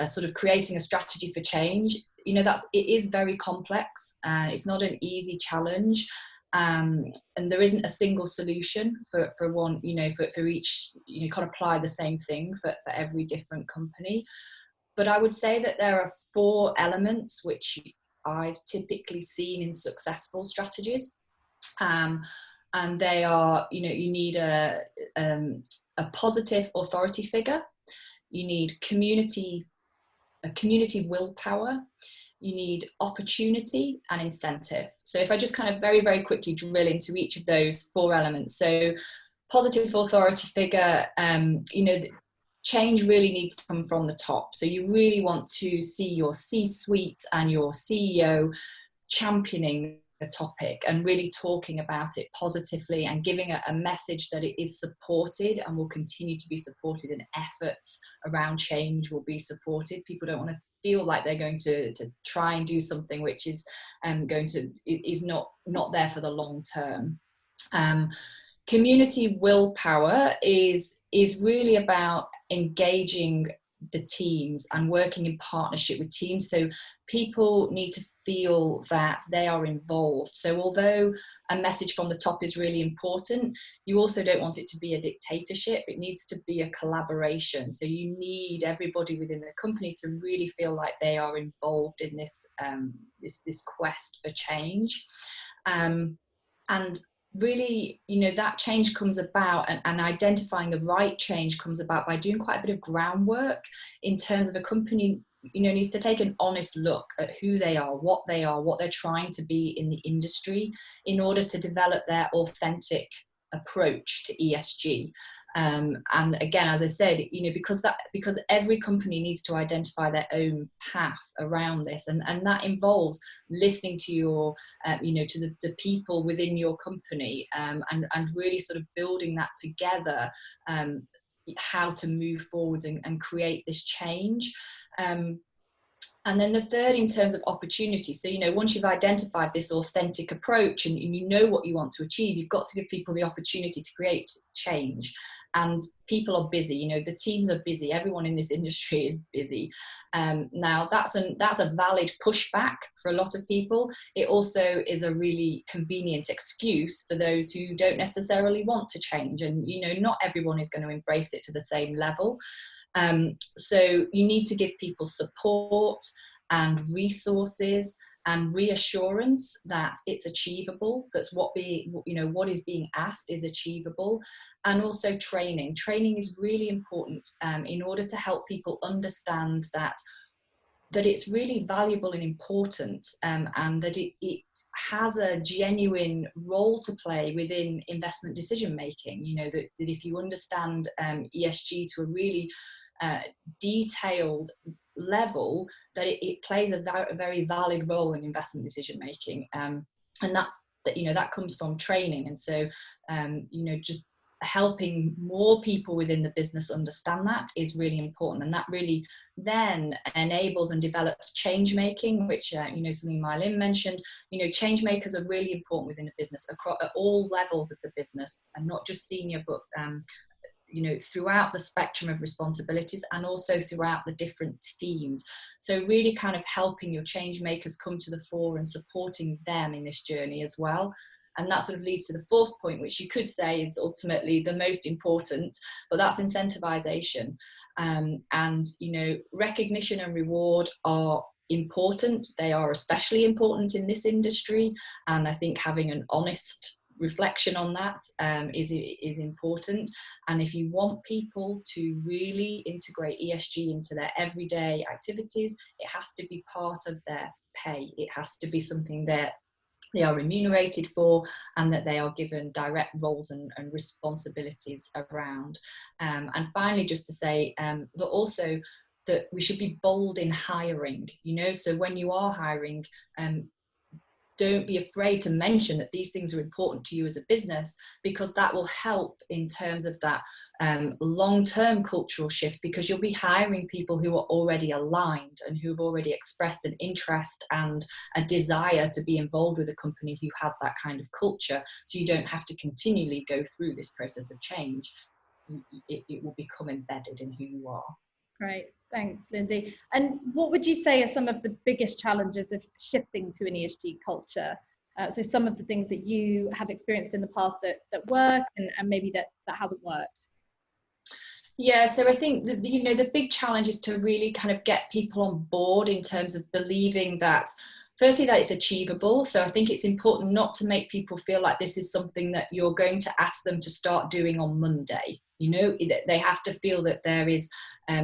sort of creating a strategy for change, you know, it is very complex. It's not an easy challenge. And there isn't a single solution for one, you know, for each, you know, you can't apply the same thing for every different company. But I would say that there are 4 elements which I've typically seen in successful strategies. And they are, you know, you need a positive authority figure, you need community willpower, you need opportunity and incentive. So if I just kind of very, very quickly drill into each of those 4 elements. So positive authority figure, you know, change really needs to come from the top. So you really want to see your C-suite and your CEO championing the topic and really talking about it positively and giving a message that it is supported and will continue to be supported, and efforts around change will be supported. People don't want to feel like they're going to try and do something which is is not there for the long term. Community willpower is really about engaging the teams and working in partnership with teams. So people need to feel that they are involved. So although a message from the top is really important, you also don't want it to be a dictatorship. It needs to be a collaboration. So you need everybody within the company to really feel like they are involved in this this quest for change. And really, you know, that change comes about, and identifying the right change comes about by doing quite a bit of groundwork in terms of a company, you know, needs to take an honest look at who they are, what they're trying to be in the industry, in order to develop their authentic approach to ESG. And again, as I said, because every company needs to identify their own path around this, and that involves listening to your to the people within your company, and really sort of building that together, how to move forward and create this change. And then the third, in terms of opportunity, so, once you've identified this authentic approach and you know what you want to achieve, you've got to give people the opportunity to create change. And people are busy, the teams are busy, everyone in this industry is busy. Now that's a valid pushback for a lot of people. It also is a really convenient excuse for those who don't necessarily want to change. And, not everyone is going to embrace it to the same level. So you need to give people support and resources and reassurance that it's achievable, that's what is being asked is achievable, and also training. Training is really important in order to help people understand that it's really valuable and important, and that it has a genuine role to play within investment decision making. That if you understand ESG to a really detailed level, that it plays a very valid role in investment decision making, and that comes from training. And so just helping more people within the business understand that is really important, and that really then enables and develops change making, which something Mylin mentioned. Change makers are really important within a business at all levels of the business, and not just senior, but throughout the spectrum of responsibilities, and also throughout the different teams. So really kind of helping your change makers come to the fore and supporting them in this journey as well. And that sort of leads to the fourth point, which you could say is ultimately the most important, but that's incentivization. And recognition and reward are important. They are especially important in this industry, and I think having an honest reflection on that is important. And if you want people to really integrate ESG into their everyday activities, it has to be part of their pay. It has to be something that they are remunerated for, and that they are given direct roles and responsibilities around. And finally, just to say that also that we should be bold in hiring, so when you are hiring, don't be afraid to mention that these things are important to you as a business, because that will help in terms of that long-term cultural shift, because you'll be hiring people who are already aligned and who've already expressed an interest and a desire to be involved with a company who has that kind of culture. So you don't have to continually go through this process of change. It will become embedded in who you are. Great, thanks, Lindsay. And what would you say are some of the biggest challenges of shifting to an ESG culture? So some of the things that you have experienced in the past that work, and maybe that hasn't worked. Yeah, so I think that, the big challenge is to really kind of get people on board in terms of believing that, firstly, that it's achievable. So I think it's important not to make people feel like this is something that you're going to ask them to start doing on Monday. They have to feel that there is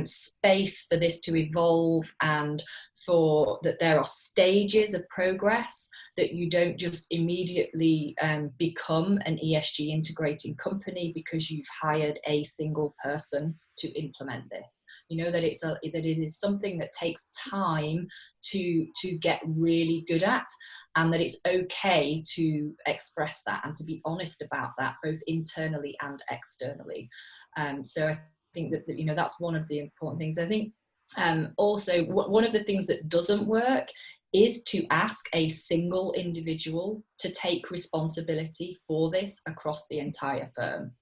space for this to evolve, and for that there are stages of progress, that you don't just immediately become an ESG integrating company because you've hired a single person to implement this. That it is something that takes time to get really good at, and that it's okay to express that and to be honest about that, both internally and externally. So I think that that's one of the important things. I think also one of the things that doesn't work is to ask a single individual to take responsibility for this across the entire firm.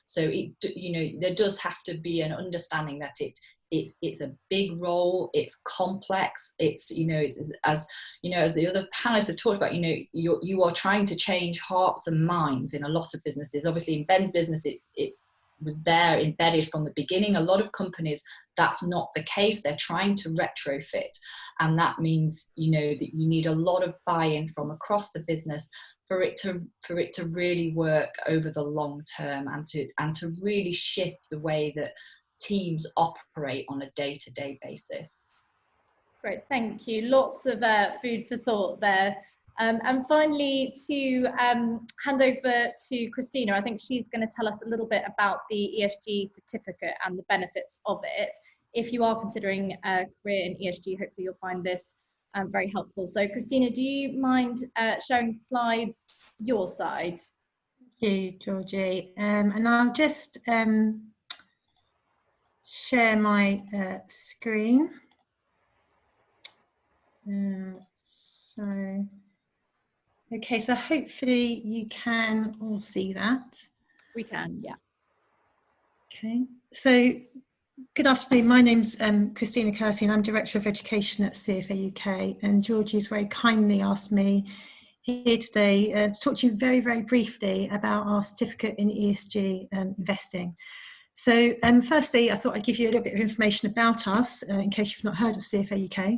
So there does have to be an understanding that it's a big role, it's complex, it's as the other panelists have talked about, you are trying to change hearts and minds in a lot of businesses. Obviously in Ben's business it's was there embedded from the beginning. A lot of companies, that's not the case. They're trying to retrofit, and that means that you need a lot of buy-in from across the business for it to really work over the long term, and to really shift the way that teams operate on a day-to-day basis. Great, thank you. Lots of food for thought there, And finally, to hand over to Christina, I think she's going to tell us a little bit about the ESG certificate and the benefits of it. If you are considering a career in ESG, hopefully you'll find this very helpful. So Christina, do you mind sharing slides your side? Thank you, Georgie. And I'll just share my screen. Okay, so hopefully you can all see that. We can, yeah. Okay, so good afternoon. My name's Christina Curty and I'm Director of Education at CFA UK, and Georgie's very kindly asked me here today to talk to you very, very briefly about our certificate in ESG investing. So firstly, I thought I'd give you a little bit of information about us in case you've not heard of CFA UK.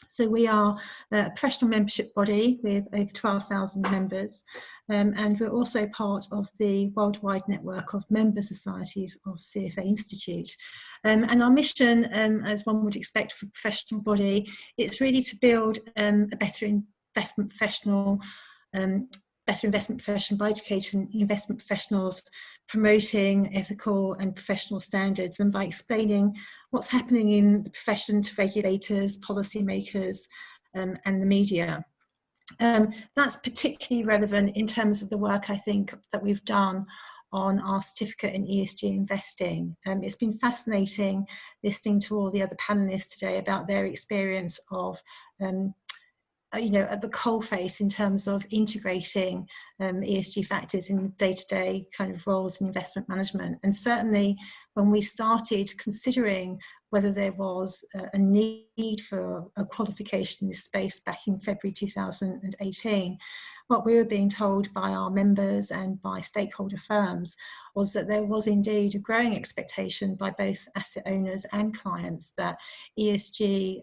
So we are a professional membership body with over 12,000 members, and we're also part of the worldwide network of member societies of CFA Institute. And our mission, as one would expect for a professional body, it's really to build a better investment profession by educating investment professionals, promoting ethical and professional standards, and by explaining what's happening in the profession to regulators, policymakers, and the media. That's particularly relevant in terms of the work, I think, that we've done on our certificate in ESG investing. It's been fascinating listening to all the other panelists today about their experience of at the coalface in terms of integrating ESG factors in day-to-day kind of roles in investment management. And certainly when we started considering whether there was a need for a qualification in this space back in February 2018, what we were being told by our members and by stakeholder firms was that there was indeed a growing expectation by both asset owners and clients that ESG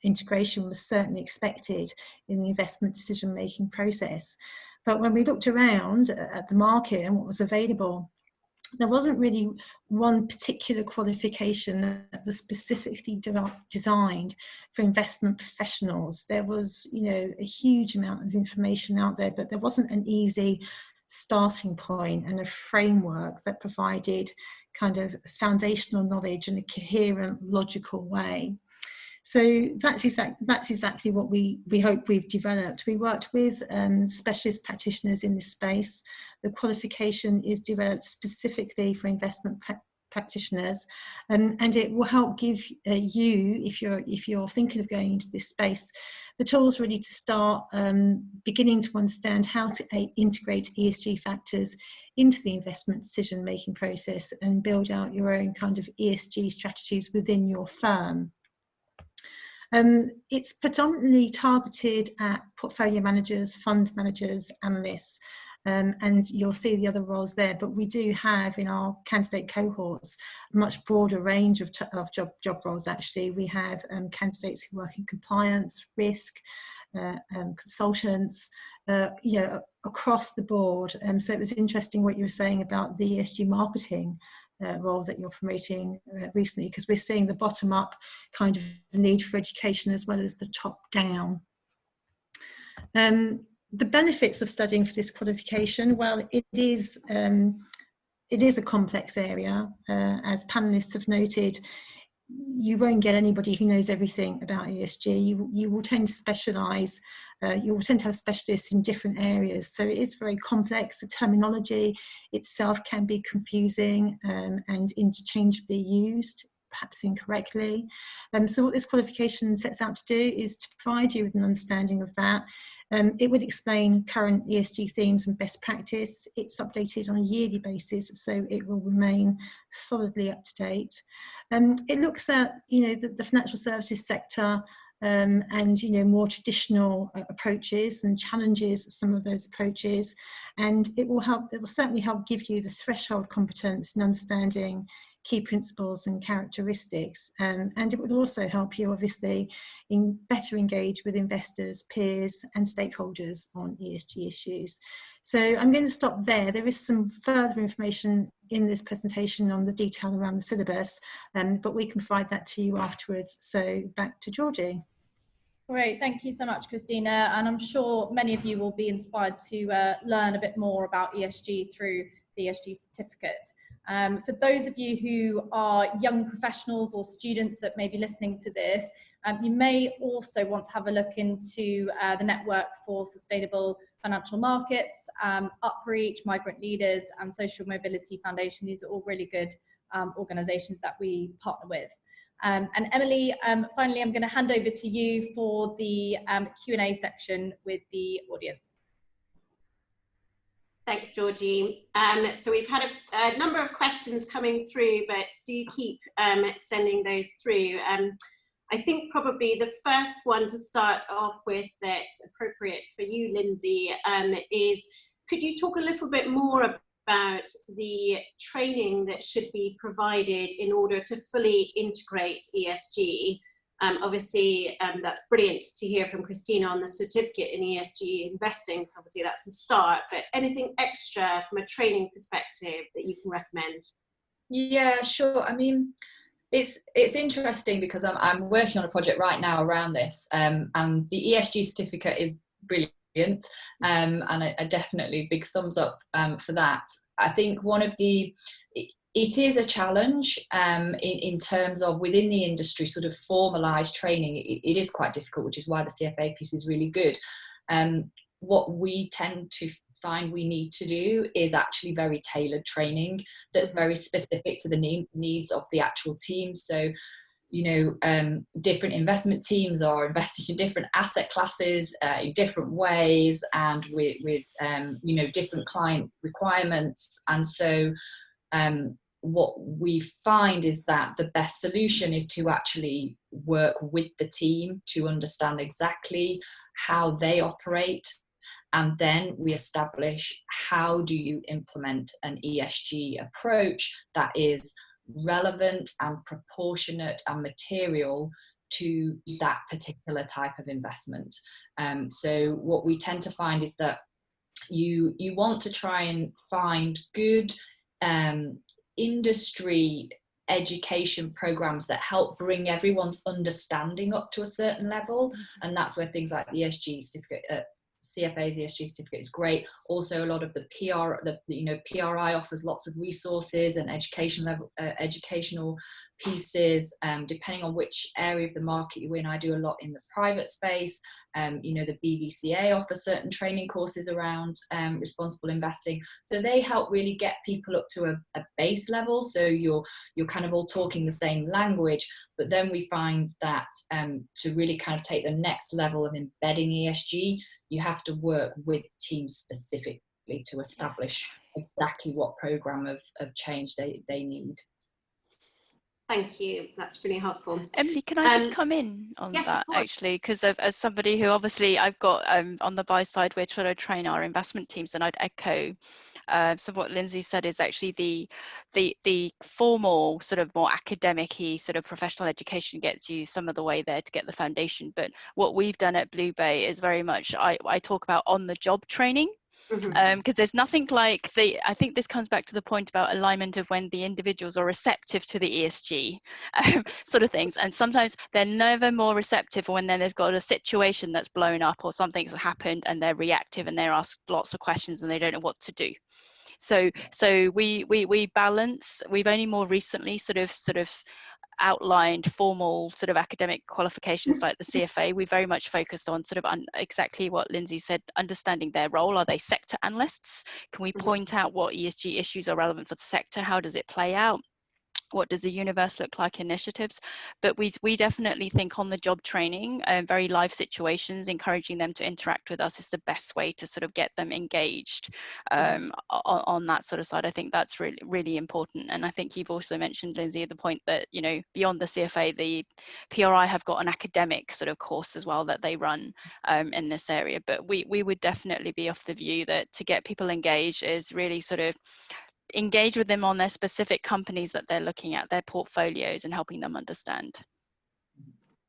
integration was certainly expected in the investment decision-making process. But when we looked around at the market and what was available, there wasn't really one particular qualification that was specifically designed for investment professionals. There was, a huge amount of information out there, but there wasn't an easy starting point and a framework that provided kind of foundational knowledge in a coherent, logical way. So that's exactly what we hope we've developed. We worked with specialist practitioners in this space. The qualification is developed specifically for investment practitioners, and it will help give you, if you're thinking of going into this space, the tools really to start beginning to understand how to integrate ESG factors into the investment decision-making process and build out your own kind of ESG strategies within your firm. It's predominantly targeted at portfolio managers, fund managers, analysts, and you'll see the other roles there, but we do have in our candidate cohorts a much broader range of job roles. Actually, we have candidates who work in compliance, risk, consultants, across the board. So it was interesting what you were saying about the ESG marketing role that you're promoting recently, because we're seeing the bottom up kind of need for education as well as the top down. The benefits of studying for this qualification, well, it is a complex area. As panelists have noted, you won't get anybody who knows everything about ESG. You will tend to specialise. You will tend to have specialists in different areas. So it is very complex. The terminology itself can be confusing and interchangeably used, perhaps incorrectly. So what this qualification sets out to do is to provide you with an understanding of that. It would explain current ESG themes and best practice. It's updated on a yearly basis, so it will remain solidly up to date. It looks at, the financial services sector and, more traditional approaches and challenges some of those approaches. And it will certainly help give you the threshold competence in understanding key principles and characteristics, and it would also help you obviously in better engage with investors, peers and stakeholders on ESG issues. So I'm going to stop there. There is some further information in this presentation on the detail around the syllabus, but we can provide that to you afterwards. So back to Georgie. Great, thank you so much, Christina. And I'm sure many of you will be inspired to learn a bit more about ESG through the ESG certificate. For those of you who are young professionals or students that may be listening to this, you may also want to have a look into the Network for Sustainable Financial Markets, Upreach, Migrant Leaders, and Social Mobility Foundation. These are all really good organisations that we partner with. And Emily, finally, I'm going to hand over to you for the Q&A section with the audience. Thanks, Georgie. So we've had a number of questions coming through, but do keep sending those through. I think probably the first one to start off with that's appropriate for you, Lindsay, is could you talk a little bit more about the training that should be provided in order to fully integrate ESG? Obviously, that's brilliant to hear from Christina on the certificate in ESG investing, because obviously that's a start, but anything extra from a training perspective that you can recommend? Yeah, sure. I mean, it's interesting because I'm working on a project right now around this, and the ESG certificate is brilliant. And I definitely big thumbs up for that. I think one of the, it is a challenge in terms of within the industry sort of formalised training. It is quite difficult, which is why the CFA piece is really good. What we tend to find we need to do is actually very tailored training that's very specific to the needs of the actual team. So, you know, different investment teams are investing in different asset classes in different ways and with you know, different client requirements. And so what we find is that the best solution is to actually work with the team to understand exactly how they operate. And then we establish how do you implement an ESG approach that is relevant and proportionate and material to that particular type of investment. So what we tend to find is that you want to try and find good industry education programs that help bring everyone's understanding up to a certain level, and that's where things like the ESG certificate, CFA's ESG certificate is great. Also, a lot of the PRI offers lots of resources and educational pieces, depending on which area of the market you're in. I do a lot in the private space. You know, the BVCA offers certain training courses around responsible investing. So they help really get people up to a base level. So you're kind of all talking the same language. But then we find that to really kind of take the next level of embedding ESG, you have to work with teams specifically to establish exactly what program of change they need. Thank you, that's really helpful. Emily, can I just come in on that actually? Because as somebody who obviously I've got on the buy side, we're trying to train our investment teams, and I'd echo so what Lindsay said is actually the formal sort of more academic-y sort of professional education gets you some of the way there to get the foundation. But what we've done at Blue Bay is very much, I talk about on the job training. Because there's nothing like I think this comes back to the point about alignment of when the individuals are receptive to the ESG sort of things, and sometimes they're never more receptive when then there's got a situation that's blown up or something's happened and they're reactive and they're asked lots of questions and they don't know what to do. So we balance. We've only more recently sort of outlined formal sort of academic qualifications like the CFA. We very much focused on sort of exactly what Lindsay said, understanding their role. Are they sector analysts? Can we point out what ESG issues are relevant for the sector? How does it play out? What does the universe look like, initiatives? But we definitely think on the job training, very live situations, encouraging them to interact with us is the best way to sort of get them engaged on that sort of side. I think that's really, really important. And I think you've also mentioned, Lindsay, the point that, you know, beyond the CFA, the PRI have got an academic sort of course as well that they run in this area. But we would definitely be of the view that to get people engaged is really sort of engage with them on their specific companies that they're looking at, their portfolios, and helping them understand.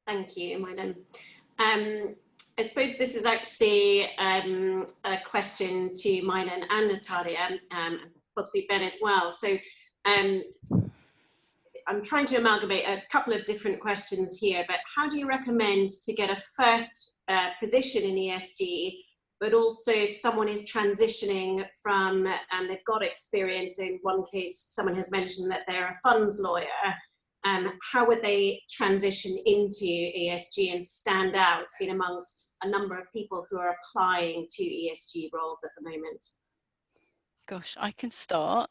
Thank you, Mylan. I suppose this is actually a question to Mylan and Natalia, and possibly Ben as well. So I'm trying to amalgamate a couple of different questions here, but how do you recommend to get a first position in ESG, but also if someone is transitioning from, and they've got experience, in one case someone has mentioned that they're a funds lawyer, how would they transition into ESG and stand out in amongst a number of people who are applying to ESG roles at the moment? Gosh, I can start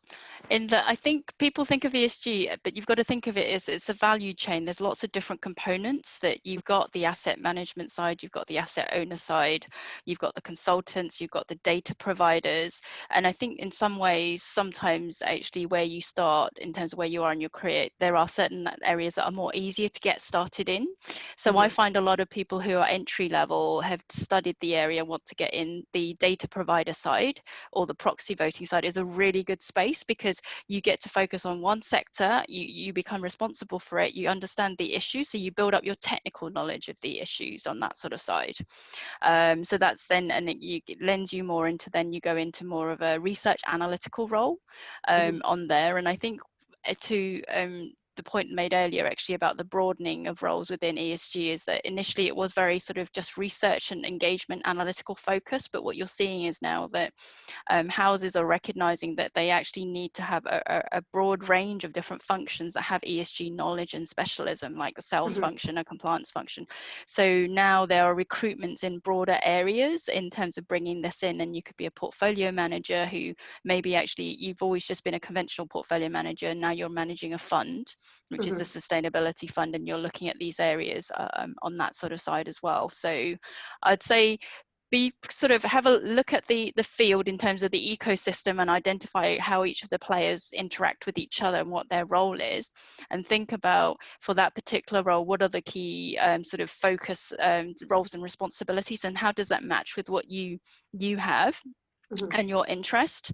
in that I think people think of ESG, but you've got to think of it as it's a value chain. There's lots of different components that you've got the asset management side, you've got the asset owner side, you've got the consultants, you've got the data providers. And I think in some ways, sometimes actually where you start in terms of where you are in your career, there are certain areas that are more easier to get started in. So I find a lot of people who are entry level have studied the area, want to get in the data provider side or the proxy voting side is a really good space because you get to focus on one sector, you become responsible for it, you understand the issue, so you build up your technical knowledge of the issues on that sort of side. So that's then, and it lends you more into, then you go into more of a research analytical role on there. And I think to the point made earlier actually about the broadening of roles within ESG is that initially it was very sort of just research and engagement analytical focus, but what you're seeing is now that houses are recognizing that they actually need to have a broad range of different functions that have ESG knowledge and specialism, like a sales function, a compliance function. So now there are recruitments in broader areas in terms of bringing this in, and you could be a portfolio manager who maybe actually you've always just been a conventional portfolio manager, and now you're managing a fund, which is the sustainability fund, and you're looking at these areas on that sort of side as well. So I'd say have a look at the field in terms of the ecosystem and identify how each of the players interact with each other and what their role is, and think about for that particular role what are the key sort of focus roles and responsibilities, and how does that match with what you have and your interest.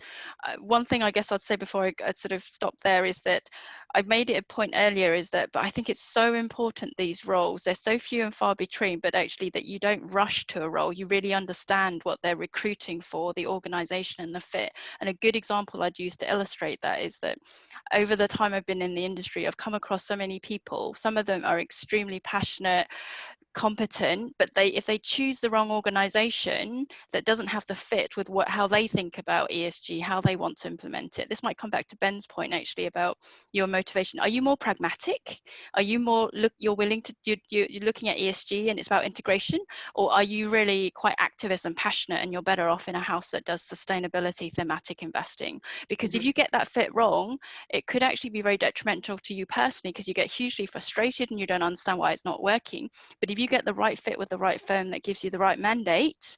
One thing I guess I'd say before I sort of stop there is that I've made it a point earlier is that, but I think it's so important, these roles, they're so few and far between, but actually that you don't rush to a role, you really understand what they're recruiting for, the organization and the fit. And a good example I'd use to illustrate that is that over the time I've been in the industry, I've come across so many people, some of them are extremely passionate, competent, but if they choose the wrong organization that doesn't have the fit with how they think about ESG, how they want to implement it. This might come back to Ben's point actually about your motivation. Are you more pragmatic? Are you more you're willing to you're looking at ESG and it's about integration, or are you really quite activist and passionate and you're better off in a house that does sustainability thematic investing? Because if you get that fit wrong, it could actually be very detrimental to you personally, because you get hugely frustrated and you don't understand why it's not working. But if you get the right fit with the right firm that gives you the right mandate,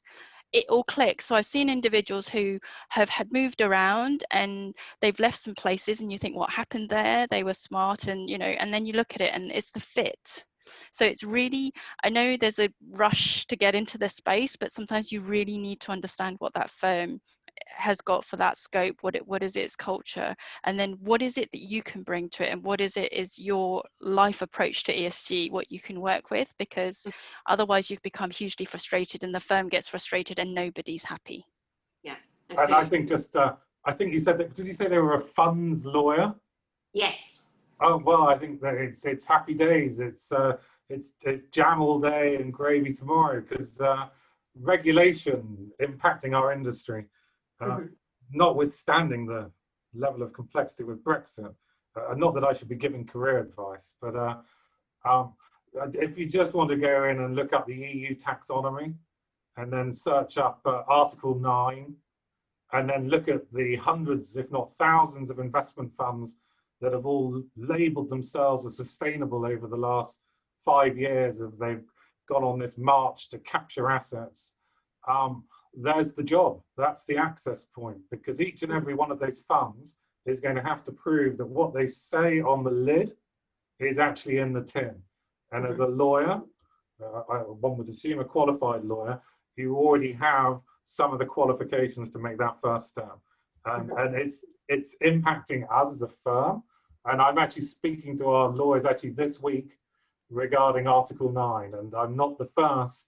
it all clicks. So I've seen individuals who had moved around and they've left some places and you think, what happened there? They were smart, and and then you look at it and it's the fit. So it's really, I know there's a rush to get into this space, but sometimes you really need to understand what that firm has got for that scope, what is its culture, and then what is it that you can bring to it, and what is your life approach to ESG, what you can work with, because otherwise you become hugely frustrated and the firm gets frustrated and nobody's happy. Yeah. And I think I think you said that, did you say they were a funds lawyer? Yes. Oh, well, I think that it's happy days. It's jam all day and gravy tomorrow, because regulation impacting our industry, notwithstanding the level of complexity with Brexit. Not that I should be giving career advice, but if you just want to go in and look up the EU taxonomy and then search up Article 9, and then look at the hundreds, if not thousands, of investment funds that have all labeled themselves as sustainable over the last 5 years as they've gone on this march to capture assets. There's the job, that's the access point, because each and every one of those funds is going to have to prove that what they say on the lid is actually in the tin. And as a lawyer, one would assume a qualified lawyer, you already have some of the qualifications to make that first step. And it's impacting us as a firm. And I'm actually speaking to our lawyers actually this week regarding Article 9. And I'm not the first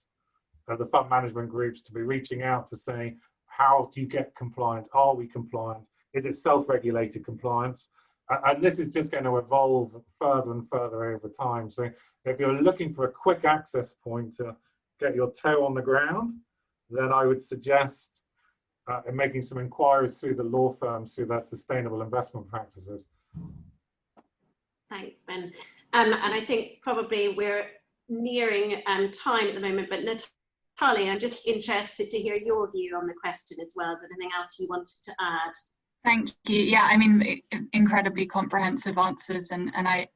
of the fund management groups to be reaching out to say, how do you get compliant? Are we compliant? Is it self-regulated compliance? And this is just going to evolve further and further over time. So if you're looking for a quick access point to get your toe on the ground, then I would suggest making some inquiries through the law firms through their sustainable investment practices. Thanks, Ben. And I think probably we're nearing time at the moment, but Natalia, I'm just interested to hear your view on the question as well. Is there anything else you wanted to add? Thank you. Yeah, I mean, incredibly comprehensive answers, and I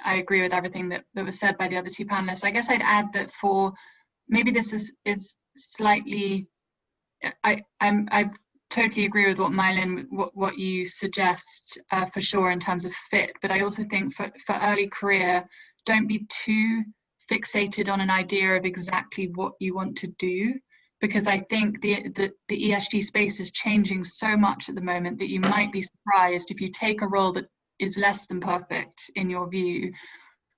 agree with everything that was said by the other two panelists. I guess I'd add that for maybe this is slightly, I totally agree with what Mylin, what you suggest for sure in terms of fit, but I also think for early career, don't be too fixated on an idea of exactly what you want to do, because I think the ESG space is changing so much at the moment that you might be surprised if you take a role that is less than perfect in your view,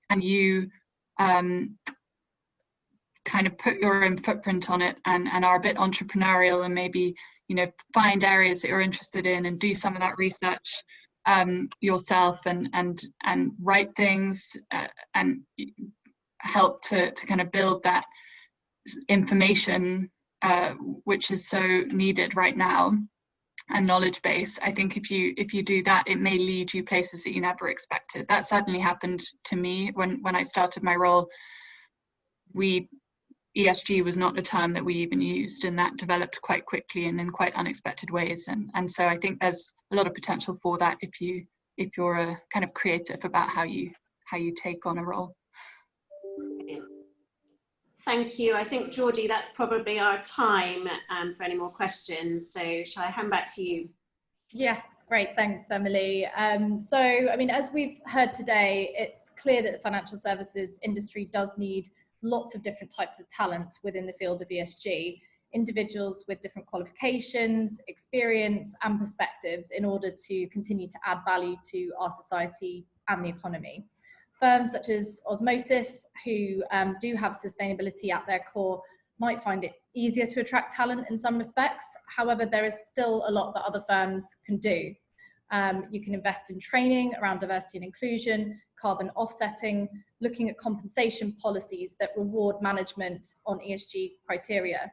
and you kind of put your own footprint on it and are a bit entrepreneurial, and maybe, you know, find areas that you're interested in and do some of that research yourself and write things and help to kind of build that information which is so needed right now, and knowledge base. I think if you do that, it may lead you places that you never expected. That certainly happened to me when I started my role. ESG was not a term that we even used, and that developed quite quickly and in quite unexpected ways. And so I think there's a lot of potential for that if you're a kind of creative about how you take on a role. Thank you. I think, Georgie, that's probably our time for any more questions. So shall I hand back to you? Yes, great. Thanks, Emily. So, I mean, as we've heard today, it's clear that the financial services industry does need lots of different types of talent within the field of ESG, individuals with different qualifications, experience and perspectives in order to continue to add value to our society and the economy. Firms such as Osmosis, who do have sustainability at their core, might find it easier to attract talent in some respects. However, there is still a lot that other firms can do. You can invest in training around diversity and inclusion, carbon offsetting, looking at compensation policies that reward management on ESG criteria.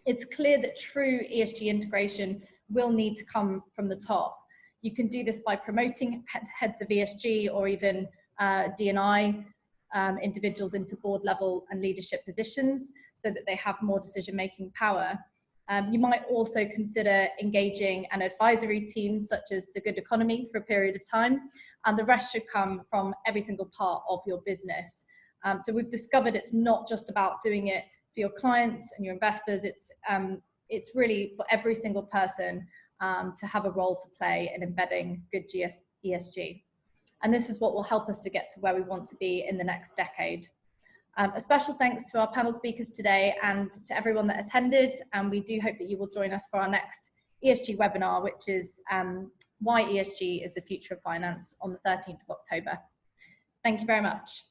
It's clear that true ESG integration will need to come from the top. You can do this by promoting heads of ESG or even D&I individuals into board level and leadership positions so that they have more decision-making power. You might also consider engaging an advisory team such as the Good Economy for a period of time, and the rest should come from every single part of your business. So we've discovered it's not just about doing it for your clients and your investors, it's really for every single person to have a role to play in embedding good ESG. And this is what will help us to get to where we want to be in the next decade. A special thanks to our panel speakers today and to everyone that attended, and we do hope that you will join us for our next ESG webinar, which is Why ESG is the Future of Finance, on the 13th of October. Thank you very much.